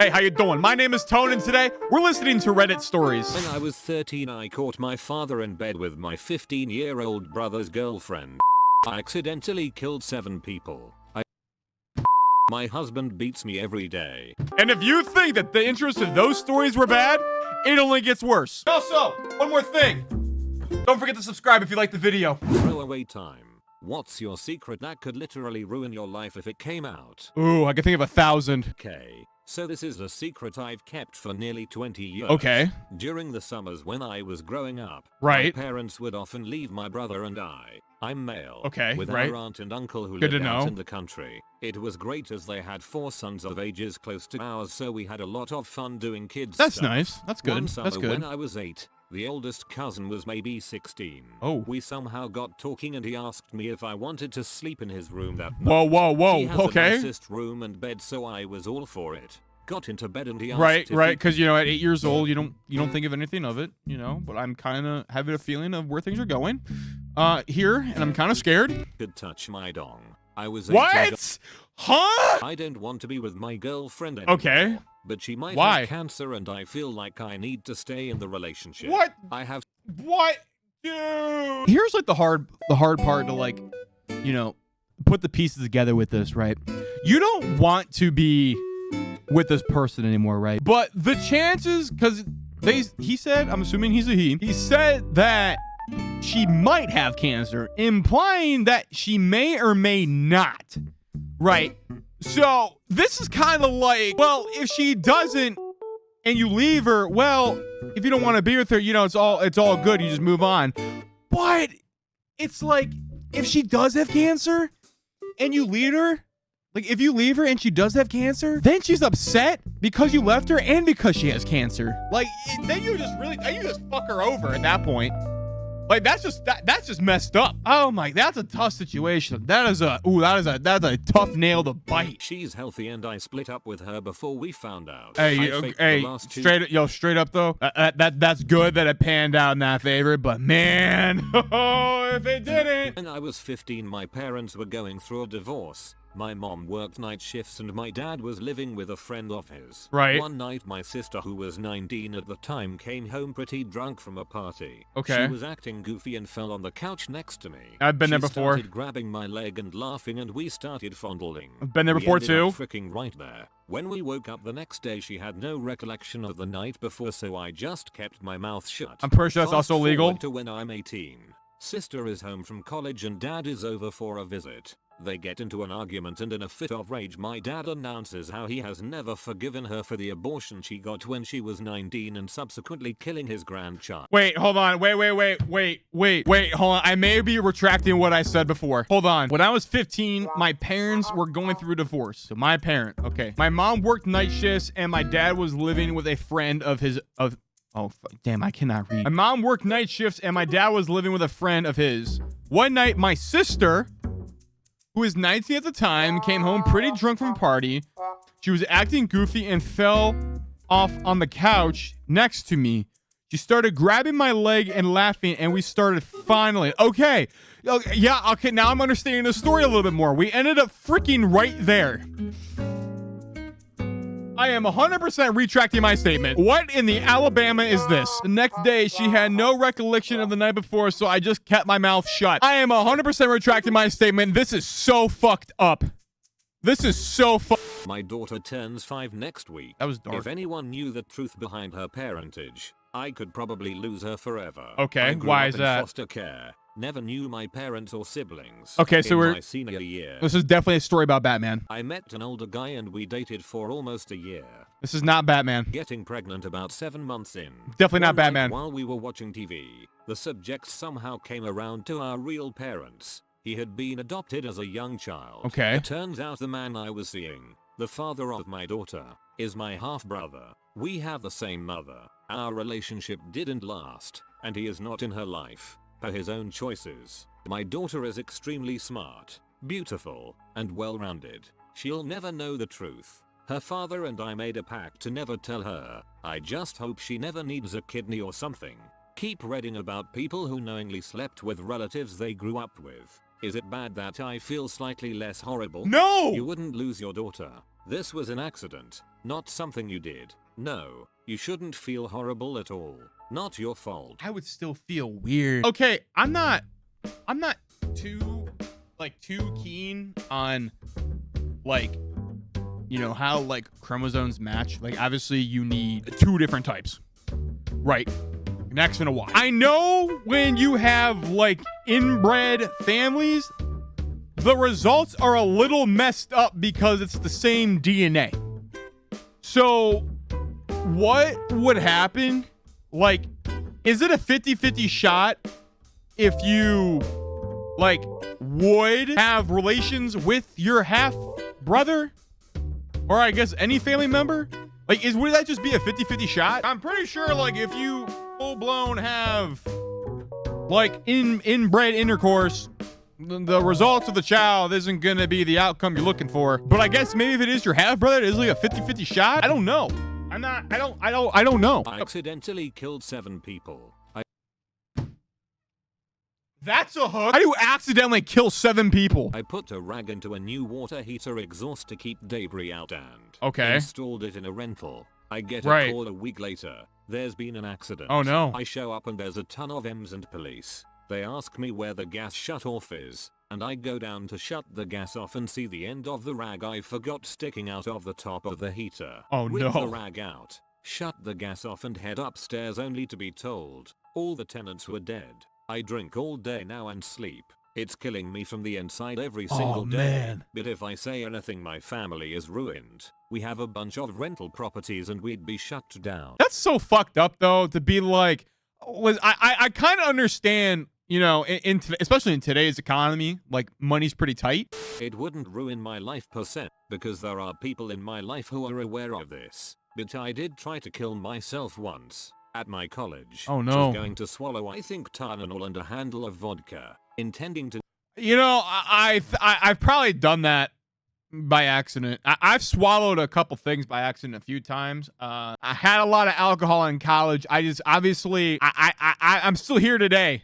Hey, how you doing? My name is Tone, and today we're listening to Reddit stories. When I was 13, I caught my father in bed with my 15-year-old brother's girlfriend. I accidentally killed 7 people. My husband beats me every day. And if you think that the intros to those stories were bad, it only gets worse. Also, one more thing. Don't forget to subscribe if you like the video. Throwaway time. What's your secret that could literally ruin your life if it came out? Ooh, I can think of 1,000. Okay, so this is a secret I've kept for nearly 20 years. Okay. During the summers when I was growing up, Right. my parents would often leave my brother and I'm male, Okay, with right. our aunt and uncle who Good to lived out know. in the country. It was great as they had 4 sons of ages close to ours, so we had a lot of fun doing kids That's stuff. nice. That's good. One summer That's good. when I was 8, the oldest cousin was maybe 16. Oh. We somehow got talking and he asked me if I wanted to sleep in his room that night. Whoa, whoa, whoa. He has the Okay. nicest room and bed, so I was all for it. Got into bed and he asked Right, if right. he Because you know, at 8 years old, you don't think of anything of it, you know. But I'm kind of having a feeling of where things are going, here, and I'm kind of scared. could touch my dong. I was 8 What? Huh? I don't want to be with my girlfriend anymore. Okay. But she might Why? have cancer and I feel like I need to stay in the relationship. What? I have What, dude? Here's like the hard part to, like, you know, put the pieces together with this, right? You don't want to be with this person anymore, right? But the chances, because he said, I'm assuming he's a he said that she might have cancer, implying that she may or may not, right? So this is kind of like, well, if she doesn't and you leave her, well, if you don't want to be with her, you know, it's all good. You just move on. But it's like, if she does have cancer and you leave her, like if you leave her and she does have cancer, then she's upset because you left her and because she has cancer. Like, then you just fuck her over at that point. Like, that's just messed up. Oh my, that's a tough situation. That's a tough nail to bite. she's healthy and I split up with her before we found out. Hey, I faked the hey, last 2 straight up though. That's good that it panned out in that favor, but man, if it didn't. When I was 15, my parents were going through a divorce. My mom worked night shifts and my dad was living with a friend of his. Right. One night my sister, who was 19 at the time, came home pretty drunk from a party. Okay. She was acting goofy and fell on the couch next to me. I've been She there before. started grabbing my leg and laughing and we started fondling. I've been there We before ended too. up freaking right there. When we woke up the next day, she had no recollection of the night before, so I just kept my mouth shut. I'm pretty sure that's Fast also legal. forward to when I'm 18. Sister is home from college and dad is over for a visit. They get into an argument and in a fit of rage my dad announces how he has never forgiven her for the abortion she got when she was 19 and subsequently killing his grandchild. Wait, hold on. Wait, hold on. I may be retracting what I said before. Hold on. When I was 15, my parents were going through a divorce. So my parent, okay. My mom worked night shifts and my dad was living with a friend of his, oh, damn, I cannot read. My mom worked night shifts and my dad was living with a friend of his. One night, my sister, who was 19 at the time, came home pretty drunk from a party. She was acting goofy and fell off on the couch next to me. She started grabbing my leg and laughing, and we started fondling. Okay. Yeah, okay, now I'm understanding the story a little bit more. We ended up freaking right there. I am 100% retracting my statement. What in the Alabama is this? The next day, she had no recollection of the night before, so I just kept my mouth shut. I am 100% retracting my statement. This is so fucked up. This is so My daughter turns 5 next week. That was dark. If anyone knew the truth behind her parentage, I could probably lose her forever. Okay, I grew why up is in that? foster care. Never knew my parents or siblings. Okay, so in my senior year, This is definitely a story about Batman. I met an older guy and we dated for almost a year. This is not Batman. Getting pregnant about 7 months in. Definitely not One night Batman. While we were watching TV, the subject somehow came around to our real parents. He had been adopted as a young child. Okay. It turns out the man I was seeing, the father of my daughter, is my half-brother. We have the same mother. Our relationship didn't last, and he is not in her life, per his own choices. My daughter is extremely smart, beautiful, and well-rounded. She'll never know the truth. Her father and I made a pact to never tell her. I just hope she never needs a kidney or something. Keep reading about people who knowingly slept with relatives they grew up with. Is it bad that I feel slightly less horrible? No! You wouldn't lose your daughter. This was an accident. not something you did. No, you shouldn't feel horrible at all. Not your fault. I would still feel weird. Okay, I'm not too keen on like, you know, how like chromosomes match. Like obviously you need 2 different types. Right. An X and a Y. I know when you have like inbred families, the results are a little messed up because it's the same DNA. So what would happen? Like, is it a 50-50 shot if you like would have relations with your half brother? Or I guess any family member? Like, would that just be a 50-50 shot? I'm pretty sure, like, if you full-blown have, like, inbred intercourse, the results of the child isn't gonna be the outcome you're looking for. But I guess maybe if it is your half-brother, it is like a 50-50 shot? I don't know. I don't know. I accidentally killed 7 people. That's a hook. How do you accidentally kill 7 people? I put a rag into a new water heater exhaust to keep debris out and installed it in a rental. I get a call a week later. There's been an accident. Oh no. I show up and there's a ton of M's and police. They ask me where the gas shut-off is, and I go down to shut the gas off and see the end of the rag I forgot sticking out of the top of the heater. Oh Rip no. the rag out, shut the gas off and head upstairs only to be told all the tenants were dead. I drink all day now and sleep. It's killing me from the inside every single day. Man. But if I say anything, my family is ruined. We have a bunch of rental properties and we'd be shut down. That's so fucked up though, to be like, I kind of understand, you know, especially in today's economy, like money's pretty tight. It wouldn't ruin my life % because there are people in my life who are aware of this. But I did try to kill myself once. At my college. Oh no. Just going to swallow I think Tylenol and a handle of vodka, intending to. You know, I've probably done that by accident. I've swallowed a couple things by accident a few times. I had a lot of alcohol in college. I just obviously I'm still here today.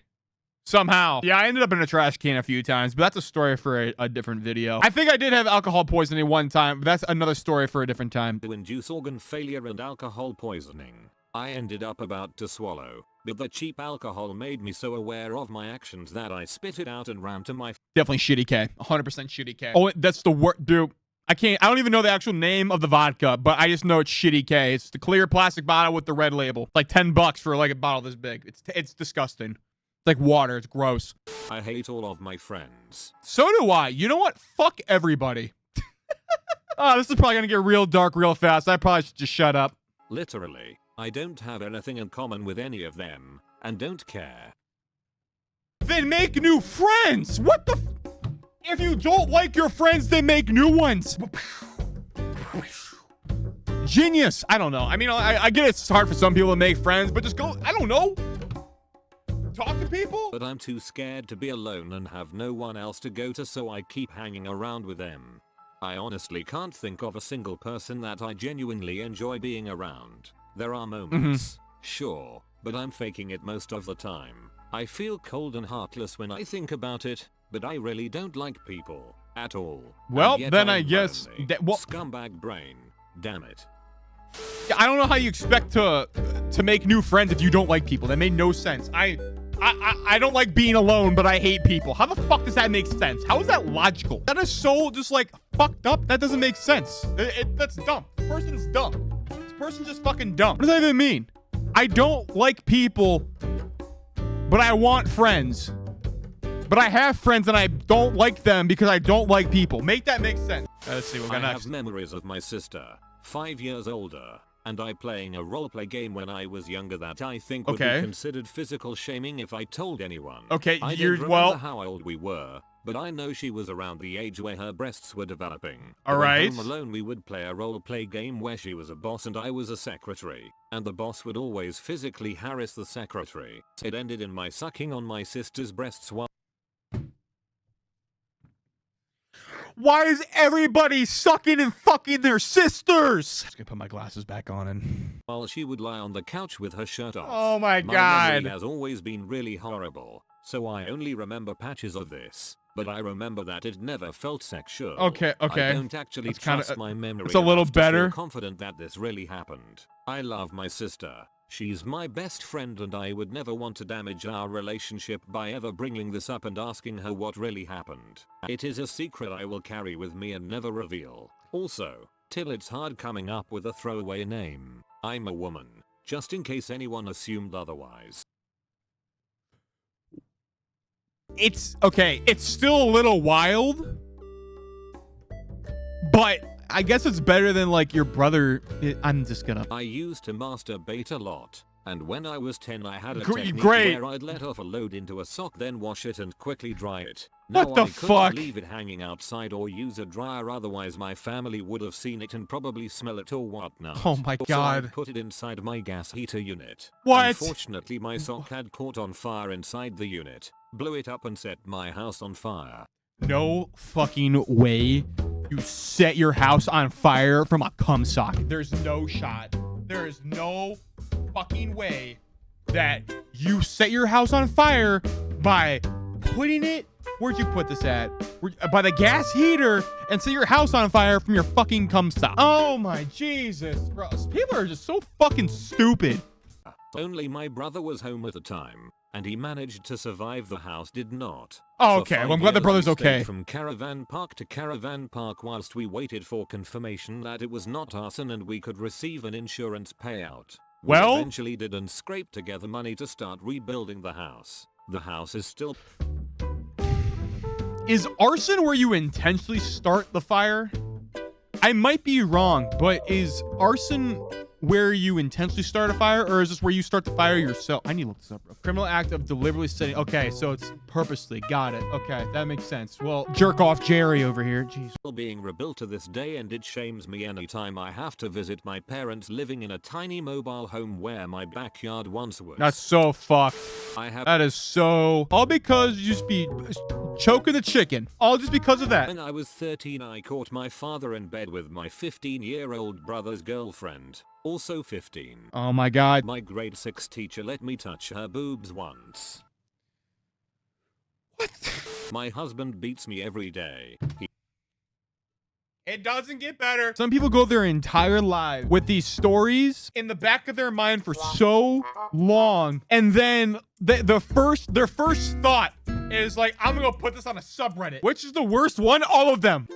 Somehow. Yeah, I ended up in a trash can a few times, but that's a story for a different video. I think I did have alcohol poisoning one time, but that's another story for a different time. To induce organ failure and alcohol poisoning. I ended up about to swallow, but the cheap alcohol made me so aware of my actions that I spit it out and ran to my Definitely shitty K. 100% shitty K. Oh, that's the word, dude. I don't even know the actual name of the vodka, but I just know it's shitty K. It's the clear plastic bottle with the red label. Like $10 for like a bottle this big. It's disgusting. It's like water. It's gross. I hate all of my friends. So do I. You know what? Fuck everybody. Oh, this is probably gonna get real dark real fast. I probably should just shut up. Literally. I don't have anything in common with any of them, and don't care. Then make new friends! What the if you don't like your friends, then make new ones! Genius! I don't know. I mean, I get it's hard for some people to make friends, but just go, I don't know. Talk to people? But I'm too scared to be alone and have no one else to go to, so I keep hanging around with them. I honestly can't think of a single person that I genuinely enjoy being around. There are moments, sure, but I'm faking it most of the time. I feel cold and heartless when I think about it, but I really don't like people at all. Well, then I guess scumbag brain. Damn it. I don't know how you expect to make new friends if you don't like people. That made no sense. I don't like being alone, but I hate people. How the fuck does that make sense? How is that logical? That is so just like fucked up. That doesn't make sense. That's dumb. This person's dumb. This person's just fucking dumb. What does that even mean? I don't like people, but I want friends. But I have friends and I don't like them because I don't like people. Make that make sense. Let's see what we got next. I have memories of my sister, 5 years older, and I playing a roleplay game when I was younger that I think would be considered physical shaming if I told anyone. Okay, I don't remember how old we were, but I know she was around the age where her breasts were developing. Alright. Home Alone we would play a roleplay game where she was a boss and I was a secretary, and the boss would always physically harass the secretary. It ended in my sucking on my sister's breasts while Why is everybody sucking and fucking their sisters? I'm just gonna put my glasses back on and while she would lie on the couch with her shirt off. Oh my god. My memory has always been really horrible, so I only remember patches of this. but I remember that it never felt sexual. Okay. I don't actually That's kinda- trust my memory. it's a little enough to feel better. confident that this really happened. I love my sister. She's my best friend and I would never want to damage our relationship by ever bringing this up and asking her what really happened. It is a secret I will carry with me and never reveal. Also, till it's hard coming up with a throwaway name. I'm a woman, just in case anyone assumed otherwise. It's okay. It's still a little wild, but I guess it's better than like your brother. I'm just gonna. I used to masturbate a lot, and when I was 10 I had a Great. technique where I'd let off a load into a sock then wash it and quickly dry it. Now What the I couldn't fuck? leave it hanging outside or use a dryer, otherwise my family would have seen it and probably smell it or whatnot. Oh my So I god. put it inside my gas heater unit. What? Unfortunately my sock had caught on fire inside the unit, blew it up and set my house on fire. No fucking way you set your house on fire from a cum sock. There's no shot. There is no fucking way that you set your house on fire by putting it. Where'd you put this at? By the gas heater and set your house on fire from your fucking cum sock. Oh my Jesus, bro. People are just so fucking stupid. Only my brother was home at the time, and he managed to survive. The house did not. Oh, For okay. 5 Well, I'm glad the years, brother's we stayed okay. From caravan park to caravan park whilst we waited for confirmation that it was not arson and we could receive an insurance payout. We Well- eventually did and scraped together money to start rebuilding the house. The house is still. Is arson where you intentionally start the fire? I might be wrong, but is arson where you intentionally start a fire, or is this where you start the fire yourself? I need to look this up, bro. Criminal act of deliberately setting. Okay, so it's purposely. Got it. Okay, that makes sense. Well, jerk off Jerry over here. Jeez. Being rebuilt to this day, and it shames me anytime I have to visit my parents living in a tiny mobile home where my backyard once was. That's so fucked. I have. That is so. All because you just be choking the chicken. All just because of that. When I was 13 I caught my father in bed with my 15-year-old brother's girlfriend, also 15. Oh my god. My grade 6 teacher let me touch her boobs once. What? My husband beats me every day. It doesn't get better. Some people go their entire lives with these stories in the back of their mind for so long, and then their first thought is like, I'm gonna go put this on a subreddit. Which is the worst one? All of them.